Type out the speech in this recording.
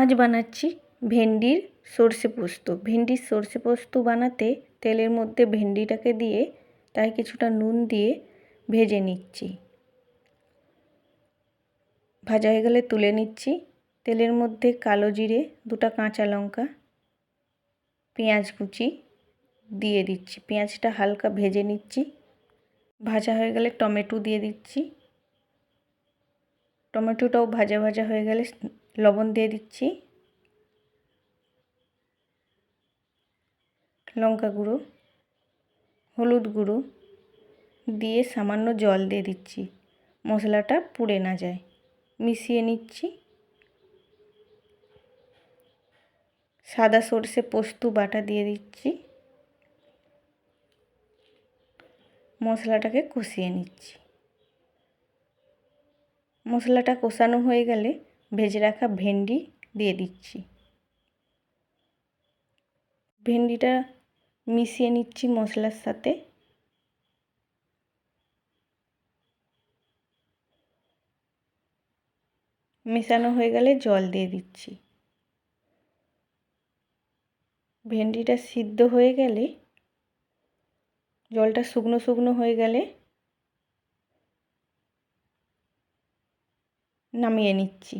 আজ বানাচ্ছি ভেন্ডির সর্ষে পোস্ত। ভেন্ডির সর্ষে পোস্ত বানাতে তেলের মধ্যে ভেন্ডিটাকে দিয়ে তাই কিছুটা নুন দিয়ে ভেজে নিচ্ছি। ভাজা হয়ে গেলে তুলে নিচ্ছি। তেলের মধ্যে কালো জিরে, দুটো কাঁচা লঙ্কা, পেঁয়াজ কুচি দিয়ে দিচ্ছি। পেঁয়াজটা হালকা ভেজে নিচ্ছি। ভাজা হয়ে গেলে টমেটো দিয়ে দিচ্ছি। টমেটোটাও ভাজা ভাজা হয়ে গেলে লবণ দিয়ে দিচ্ছি, লঙ্কা গুঁড়ো, হলুদ গুঁড়ো দিয়ে সামান্য জল দিয়ে দিচ্ছি, মশলাটা পুড়ে না যায়। মিশিয়ে নিচ্ছি। সাদা সর্ষে পোস্ত বাটা দিয়ে দিচ্ছি। মশলাটাকে কষিয়ে নিচ্ছি। মশলাটা কষানো হয়ে গেলে ভেজে রাখা ভেন্ডি দিয়ে দিচ্ছি। ভেন্ডিটা মিশিয়ে নিচ্ছি মশলার সাথে। মেশানো হয়ে গেলে জল দিয়ে দিচ্ছি। ভেন্ডিটা সিদ্ধ হয়ে গেলে, জলটা শুকনো শুকনো হয়ে গেলে নামিয়ে নিচ্ছি।